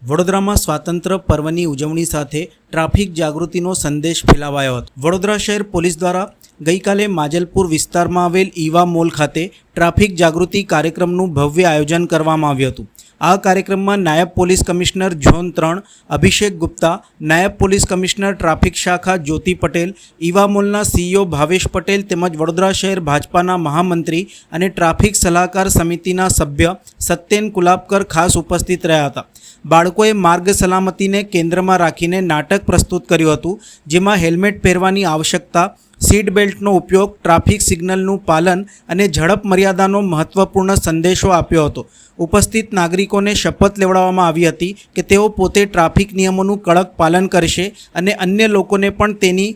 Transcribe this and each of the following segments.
વડોદરામાં સ્વાતંત્ર્ય પર્વની ઉજવણી સાથે ટ્રાફિક જાગૃતિનો સંદેશ ફેલાવાયો હતો। વડોદરા શહેર પોલીસ દ્વારા ગઈકાલે માજલપુર વિસ્તારમાં આવેલ ઈવા મોલ ખાતે ટ્રાફિક જાગૃતિ કાર્યક્રમનું ભવ્ય આયોજન કરવામાં આવ્યું હતું। આ કાર્યક્રમમાં નાયબ પોલીસ કમિશનર ઝોન 3 અભિષેક ગુપ્તા, નાયબ પોલીસ કમિશનર ટ્રાફિક શાખા જ્યોતિ પટેલ, ઈવા મોલના સીઈઓ ભાવેશ પટેલ તેમજ વડોદરા શહેર ભાજપાના મહામંત્રી અને ટ્રાફિક સલાહકાર સમિતિના સભ્ય સત્યેન કુલાબકર ખાસ ઉપસ્થિત રહ્યા હતા। બાળકોએ માર્ગ સલામતીને કેન્દ્રમાં રાખીને નાટક પ્રસ્તુત કર્યું હતું, જેમાં હેલ્મેટ પહેરવાની આવશ્યકતા, સીટ બેલ્ટનો ઉપયોગ, ટ્રાફિક સિગ્નલનું પાલન અને ઝડપ મર્યાદાનો મહત્વપૂર્ણ સંદેશો આપ્યો હતો। ઉપસ્થિત નાગરિકોને શપથ લેવડાવવામાં આવી હતી કે તેઓ પોતે ટ્રાફિક નિયમોનું કડક પાલન કરશે અને અન્ય લોકોને પણ તેની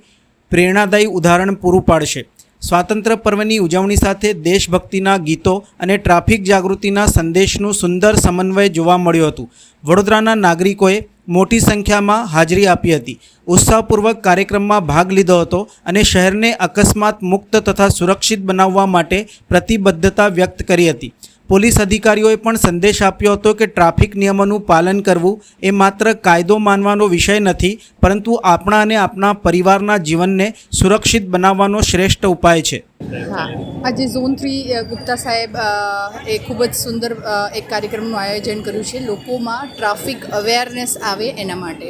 પ્રેરણાદાયી ઉદાહરણ પૂરું પાડશે। સ્વાતંત્ર્ય પર્વની ઉજવણી સાથે દેશભક્તિના ગીતો અને ટ્રાફિક જાગૃતિના સંદેશનું સુંદર સમન્વય જોવા મળ્યું હતું। વડોદરાના નાગરિકોએ મોટી સંખ્યામાં હાજરી આપી હતી। ઉત્સાહપૂર્વક કાર્યક્રમમાં ભાગ લીધો હતો અને શહેરને અકસ્માત મુક્ત તથા સુરક્ષિત બનાવવા માટે પ્રતિબદ્ધતા વ્યક્ત કરી હતી। પોલીસ અધિકારીઓએ પણ સંદેશ આપ્યો હતો કે ટ્રાફિક નિયમોનું પાલન કરવું એ માત્ર કાયદો માનવાનો વિષય નથી, પરંતુ આપણા અને આપણા પરિવારના જીવનને સુરક્ષિત બનાવવાનો શ્રેષ્ઠ ઉપાય છે। हाँ, आज ઝોન 3 ગુપ્તા સાહેબ એ ખૂબ જ સુંદર એક કાર્યક્રમનું આયોજન કર્યું છે લોકોમાં ટ્રાફિક અવેરનેસ આવે એના માટે।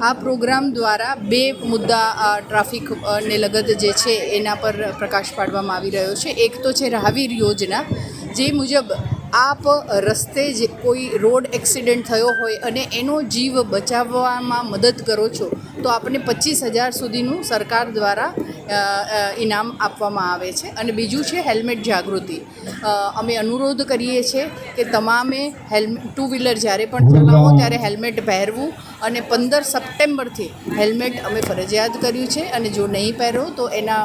આ પ્રોગ્રામ દ્વારા બે મુદ્દા ટ્રાફિકને લગત જે છે એના પર પ્રકાશ પાડવામાં આવી રહ્યો છે। એક તો છે રાહવીર યોજના, જે મુજબ આપ રસ્તે જે કોઈ રોડ એક્સિડન્ટ થયો હોય અને એનો જીવ બચાવવામાં મદદ કરો છો તો આપને 25,000 સુધીનું સરકાર દ્વારા ઇનામ આપવામાં આવે છે। અને બીજું છે હેલ્મેટ જાગૃતિ। અમે અનુરોધ કરીએ છીએ કે તમામે ટુ વ્હીલર જ્યારે પણ ચલાવો ત્યારે હેલ્મેટ પહેરવું અને 15 સપ્ટેમ્બરથી હેલ્મેટ અમે ફરજિયાત કર્યું છે અને જો નહીં પહેરો તો એના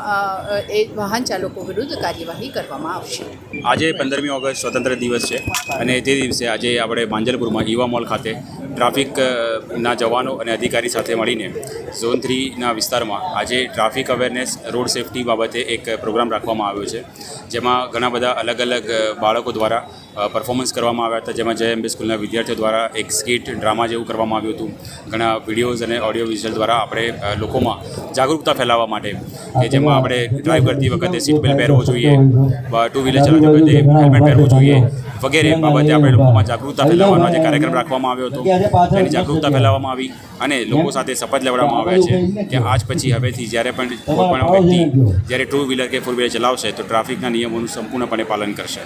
એ વાહન ચાલકો વિરુદ્ધ કાર્યવાહી કરવામાં આવશે। આજે 15મી ઓગસ્ટ સ્વતંત્ર દિવસ છે અને તે દિવસે આજે આપણે માંજલપુરમાં ઈવા મોલ ખાતે ટ્રાફિકના જવાનો અને અધિકારી સાથે મળીને ઝોન 3ના વિસ્તારમાં આજે ટ્રાફિક અવેરનેસ રોડ સેફટી બાબતે એક પ્રોગ્રામ રાખવામાં આવ્યો છે, જેમાં ઘણા બધા અલગ અલગ બાળકો દ્વારા પરફોર્મન્સ કરવામાં આવ્યા હતા, જેમાં JMB સ્કૂલના વિદ્યાર્થીઓ દ્વારા એક સ્કીટ ડ્રામા જેવું કરવામાં આવ્યું હતું। ઘણા વિડીયોઝ અને ઓડિયો વિઝ્યુઅલ દ્વારા આપણે લોકોમાં જાગૃતતા ફેલાવવા માટે કે જેમાં આપણે ડ્રાઈવ કરતી વખતે સીટ બેલ્ટ પહેરવો જોઈએ, ટુ વ્હીલર ચલાવતી વખતે હેલ્મેટ પહેરવું જોઈએ વગેરે બાબતે આપણે લોકોમાં જાગૃતતા ફેલાવવાનો આજે કાર્યક્રમ રાખવામાં આવ્યો હતો। એની જાગૃતતા ફેલાવવામાં આવી અને લોકો સાથે શપથ લેવડાવવામાં આવ્યા છે કે આજ પછી હવેથી જ્યારે પણ કોઈ પણ વ્યક્તિ જ્યારે ટુ વ્હીલર કે ફોર વ્હીલર ચલાવશે તો ટ્રાફિકના નિયમોનું સંપૂર્ણપણે પાલન કરશે।